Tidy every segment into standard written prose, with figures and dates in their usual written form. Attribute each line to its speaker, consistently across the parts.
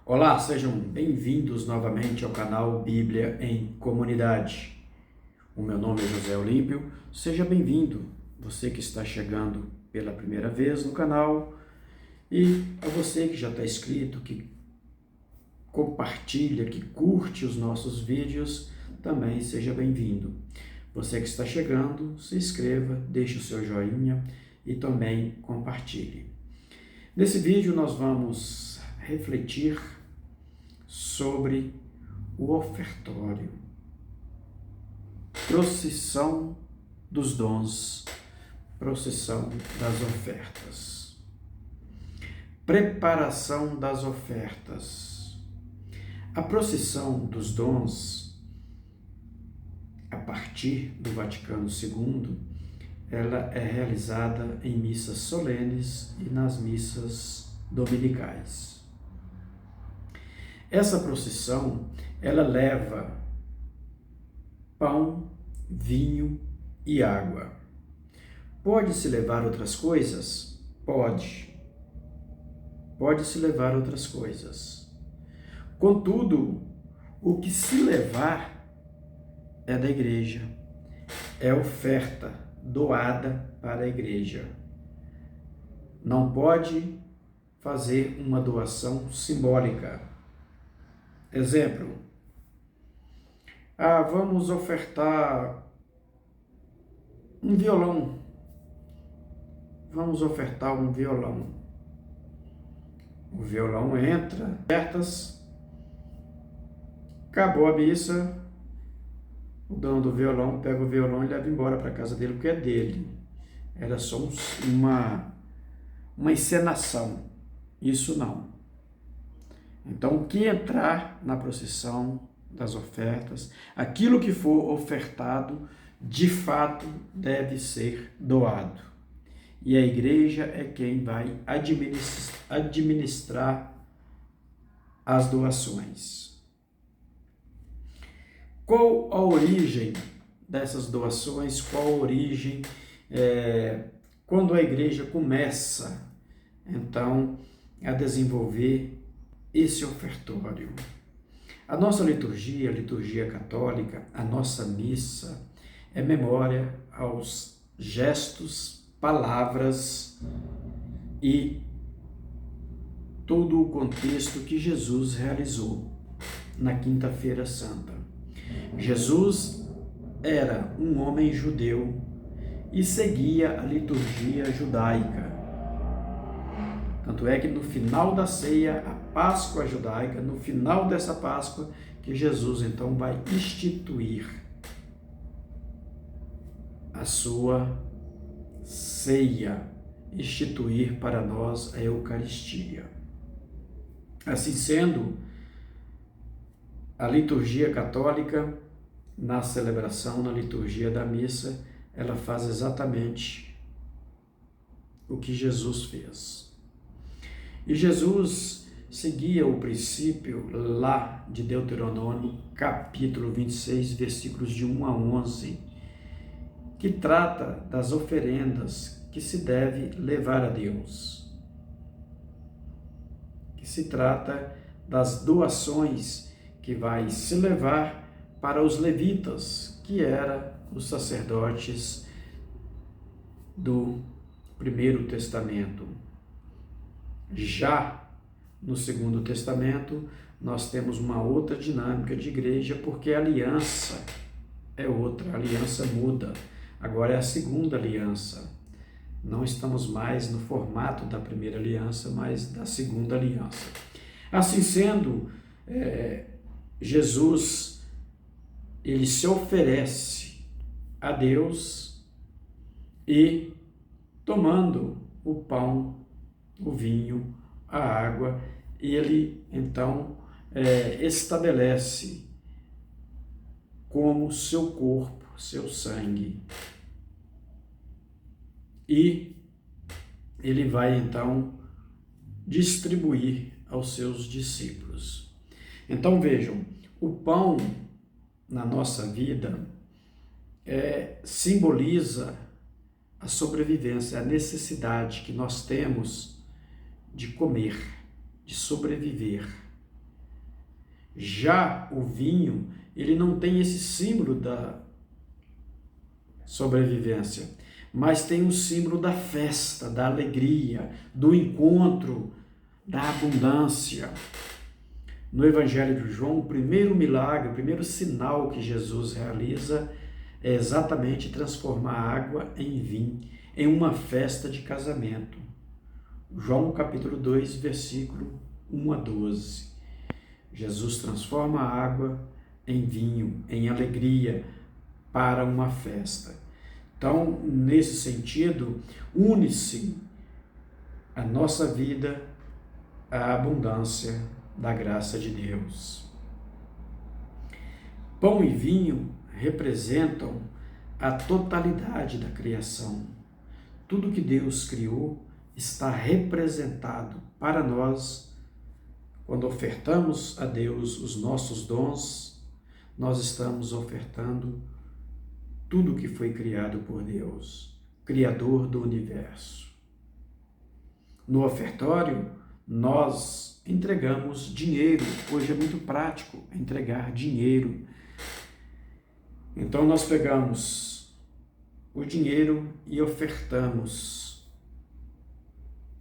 Speaker 1: Olá, sejam bem-vindos novamente ao canal Bíblia em Comunidade. O meu nome é José Olímpio, seja bem-vindo, você que está chegando pela primeira vez no canal e a você que já está inscrito, que compartilha, que curte os nossos vídeos, também seja bem-vindo. Você que está chegando, se inscreva, deixe o seu joinha e também compartilhe. Nesse vídeo nós vamos refletir sobre o ofertório, procissão dos dons, procissão das ofertas, preparação das ofertas. A procissão dos dons, a partir do Vaticano II, ela é realizada em missas solenes e nas missas dominicais. Essa procissão, ela leva pão, vinho e água. Pode-se levar outras coisas? Pode. Pode-se levar outras coisas. Contudo, o que se levar é da igreja, é oferta doada para a igreja. Não pode fazer uma doação simbólica. Exemplo, vamos ofertar um violão. Vamos ofertar um violão. O violão entra, ofertas, acabou a missa, o dono do violão pega o violão e leva embora para a casa dele, porque é dele. Era só uma encenação. Isso não. Então, o que entrar na procissão das ofertas, aquilo que for ofertado, de fato deve ser doado. E a igreja é quem vai administrar as doações. Qual a origem dessas doações? Qual a origem quando a igreja começa, então, a desenvolver esse ofertório? A nossa liturgia, a liturgia católica, a nossa missa é memória aos gestos, palavras e todo o contexto que Jesus realizou na Quinta-feira Santa. Jesus era um homem judeu e seguia a liturgia judaica. Tanto é que no final da ceia, a Páscoa judaica, no final dessa Páscoa, que Jesus então vai instituir a sua ceia, instituir para nós a Eucaristia. Assim sendo, a liturgia católica, na celebração, na liturgia da missa, ela faz exatamente o que Jesus fez. E Jesus seguia o princípio lá de Deuteronômio, capítulo 26, versículos de 1 a 11, que trata das oferendas que se deve levar a Deus, que se trata das doações que vai se levar para os levitas, que eram os sacerdotes do Primeiro Testamento. Já no Segundo Testamento, nós temos uma outra dinâmica de igreja, porque a aliança é outra, a aliança muda. Agora é a segunda aliança. Não estamos mais no formato da primeira aliança, mas da segunda aliança. Assim sendo, Jesus, ele se oferece a Deus e, tomando o pão, o vinho, a água, ele então estabelece como seu corpo, seu sangue. E ele vai então distribuir aos seus discípulos. Então vejam, o pão na nossa vida simboliza a sobrevivência, a necessidade que nós temos de comer, de sobreviver. Já o vinho, ele não tem esse símbolo da sobrevivência, mas tem o símbolo da festa, da alegria, do encontro, da abundância. No Evangelho de João, o primeiro milagre, o primeiro sinal que Jesus realiza é exatamente transformar a água em vinho, em uma festa de casamento. João capítulo 2, versículo 1 a 12. Jesus transforma a água em vinho, em alegria, para uma festa. Então, nesse sentido, une-se a nossa vida à abundância da graça de Deus. Pão e vinho representam a totalidade da criação. Tudo que Deus criou está representado para nós. Quando ofertamos a Deus os nossos dons, nós estamos ofertando tudo que foi criado por Deus, Criador do universo. No ofertório, nós entregamos dinheiro. Hoje é muito prático entregar dinheiro. Então nós pegamos o dinheiro e ofertamos.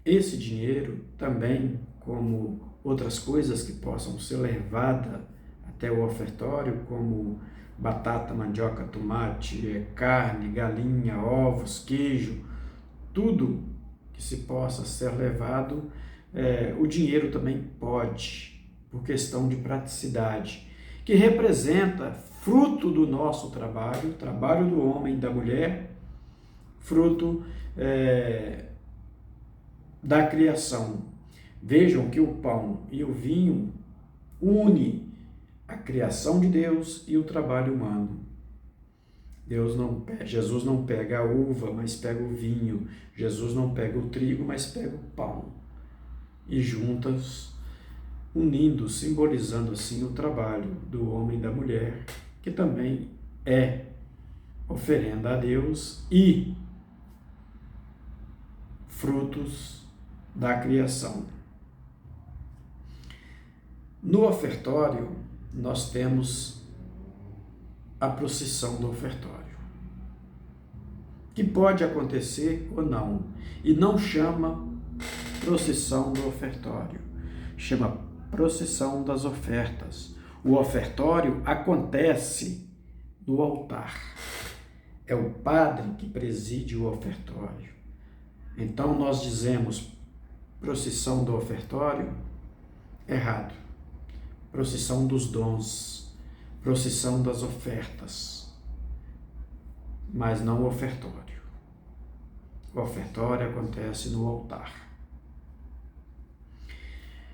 Speaker 1: Esse dinheiro também, como outras coisas que possam ser levadas até o ofertório, como batata, mandioca, tomate, carne, galinha, ovos, queijo, tudo que se possa ser levado, o dinheiro também pode, por questão de praticidade, que representa fruto do nosso trabalho do homem e da mulher, fruto da criação. Vejam que o pão e o vinho une a criação de Deus e o trabalho humano. Jesus não pega a uva, mas pega o vinho. Jesus não pega o trigo, mas pega o pão. E juntas, unindo, simbolizando assim o trabalho do homem e da mulher, que também é oferenda a Deus e frutos da criação. No ofertório, nós temos a procissão do ofertório, que pode acontecer ou não, e não chama procissão do ofertório, chama procissão das ofertas. O ofertório acontece no altar, é o padre que preside o ofertório. Então nós dizemos procissão do ofertório, errado. Procissão dos dons, procissão das ofertas, mas não o ofertório. O ofertório acontece no altar.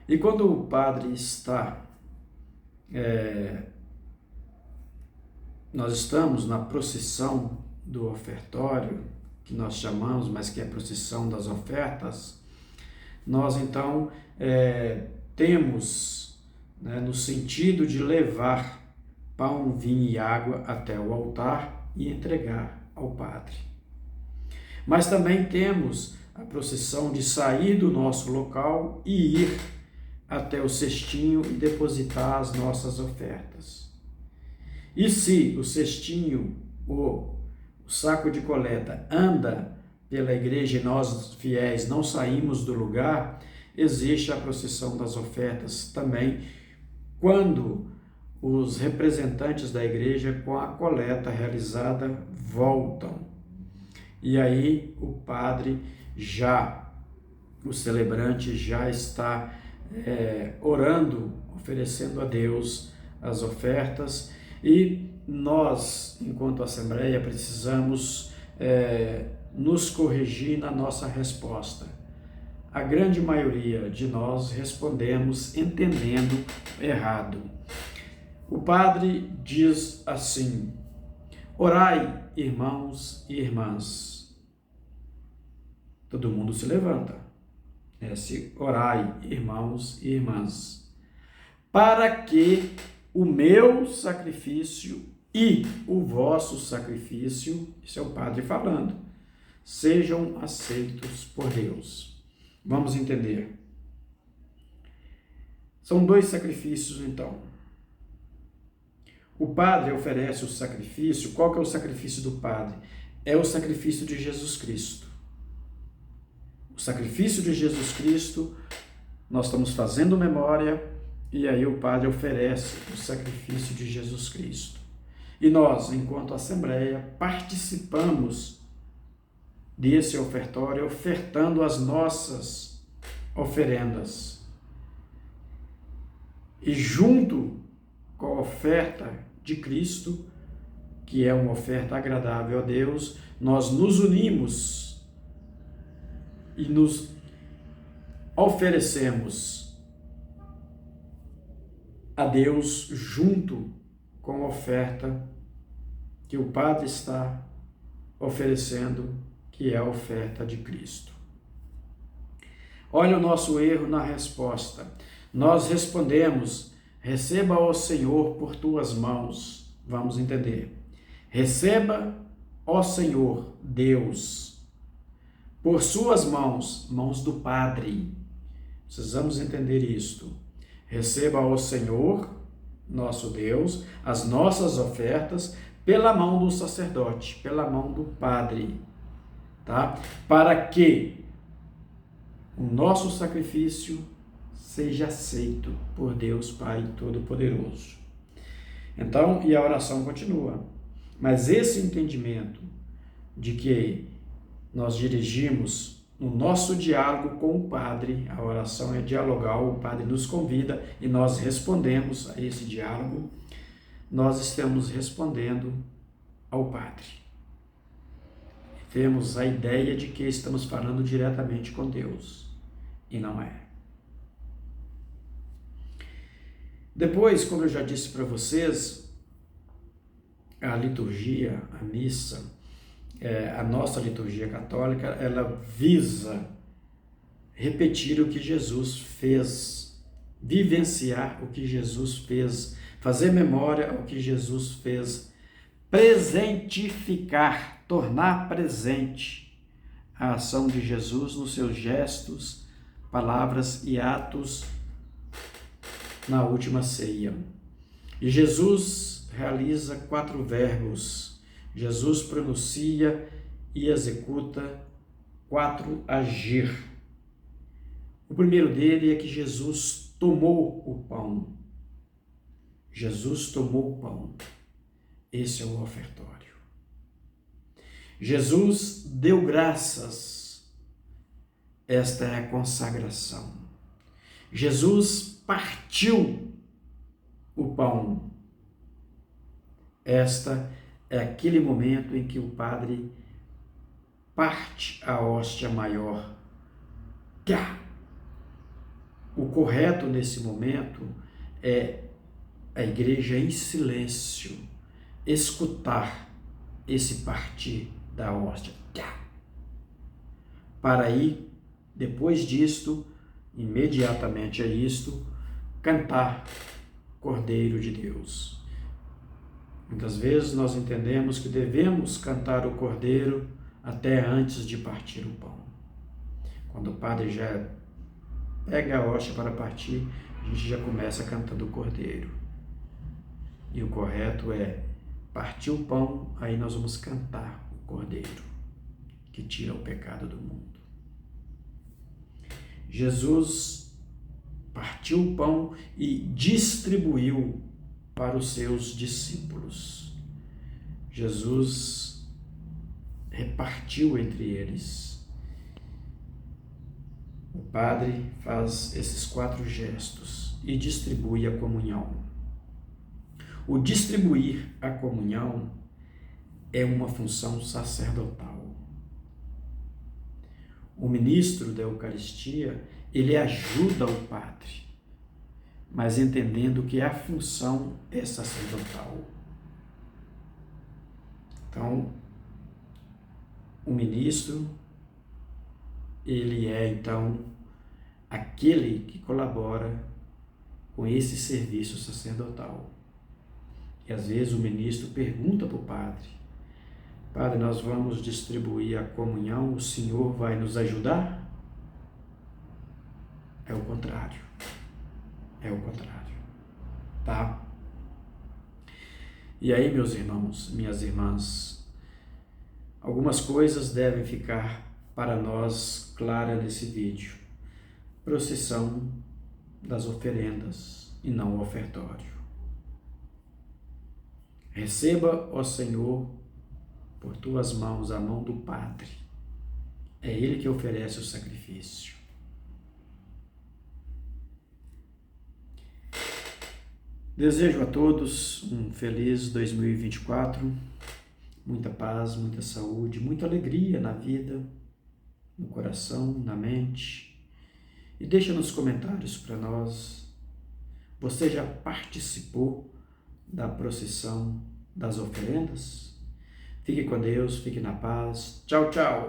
Speaker 1: E quando o padre está, nós estamos na procissão do ofertório, que nós chamamos, mas que é a procissão das ofertas, nós então temos, no sentido de levar pão, vinho e água até o altar e entregar ao padre. Mas também temos a procissão de sair do nosso local e ir até o cestinho e depositar as nossas ofertas. E se o cestinho ou o saco de coleta anda pela igreja e nós fiéis não saímos do lugar, existe a procissão das ofertas também, quando os representantes da igreja, com a coleta realizada, voltam. E aí o padre o celebrante já está orando, oferecendo a Deus as ofertas, e nós, enquanto Assembleia, precisamos nos corrigir na nossa resposta. A grande maioria de nós respondemos entendendo errado. O padre diz assim: orai, irmãos e irmãs. Todo mundo se levanta. Orai, irmãos e irmãs, para que o meu sacrifício e o vosso sacrifício, isso é o padre falando, sejam aceitos por Deus. Vamos entender. São dois sacrifícios, então. O padre oferece o sacrifício. Qual que é o sacrifício do padre? É o sacrifício de Jesus Cristo. O sacrifício de Jesus Cristo, nós estamos fazendo memória, e aí o padre oferece o sacrifício de Jesus Cristo. E nós, enquanto Assembleia, participamos desse ofertório, ofertando as nossas oferendas. E junto com a oferta de Cristo, que é uma oferta agradável a Deus, nós nos unimos e nos oferecemos a Deus junto com a oferta que o Padre está oferecendo, que é a oferta de Cristo. Olha o nosso erro na resposta. Nós respondemos: receba, ó Senhor, por tuas mãos. Vamos entender. Receba, ó Senhor, Deus, por suas mãos, mãos do Padre. Precisamos entender isto. Receba, ó Senhor, nosso Deus, as nossas ofertas pela mão do sacerdote, pela mão do Padre, tá? Para que o nosso sacrifício seja aceito por Deus Pai Todo-Poderoso. Então, e a oração continua. Mas esse entendimento de que nós dirigimos no nosso diálogo com o Padre, a oração é dialogar, o Padre nos convida e nós respondemos a esse diálogo, nós estamos respondendo ao Padre. Temos a ideia de que estamos falando diretamente com Deus, e não é. Depois, como eu já disse para vocês, a liturgia, a missa, a nossa liturgia católica, ela visa repetir o que Jesus fez, vivenciar o que Jesus fez, fazer memória o que Jesus fez, presentificar, tornar presente a ação de Jesus nos seus gestos, palavras e atos na última ceia. E Jesus realiza 4 verbos. Jesus pronuncia e executa 4 agir. O primeiro dele é que Jesus tomou o pão. Jesus tomou o pão. Esse é o ofertório. Jesus deu graças. Esta é a consagração. Jesus partiu o pão. Esta é aquele momento em que o Padre parte a hóstia maior. O correto nesse momento é a igreja em silêncio escutar esse partir da hóstia. Para aí, depois disto, imediatamente a isto, cantar Cordeiro de Deus. Muitas vezes nós entendemos que devemos cantar o Cordeiro até antes de partir o pão. Quando o Padre já pega a hóstia para partir, a gente já começa cantando o Cordeiro. E o correto é partir o pão, aí nós vamos cantar o Cordeiro, que tira o pecado do mundo. Jesus partiu o pão e distribuiu para os seus discípulos. Jesus repartiu entre eles. O Padre faz esses 4 gestos e distribui a comunhão. O distribuir a comunhão é uma função sacerdotal. O ministro da Eucaristia, ele ajuda o Padre, mas entendendo que a função é sacerdotal. Então, o ministro, ele é então aquele que colabora com esse serviço sacerdotal. E às vezes o ministro pergunta para o Padre: Padre, nós vamos distribuir a comunhão, o Senhor vai nos ajudar? É o contrário. É o contrário, tá? E aí, meus irmãos, minhas irmãs, algumas coisas devem ficar para nós claras nesse vídeo. Procissão das oferendas e não o ofertório. Receba, ó Senhor, por tuas mãos a mão do Padre. É Ele que oferece o sacrifício. Desejo a todos um feliz 2024, muita paz, muita saúde, muita alegria na vida, no coração, na mente. E deixa nos comentários para nós, você já participou da procissão das oferendas? Fique com Deus, fique na paz. Tchau, tchau!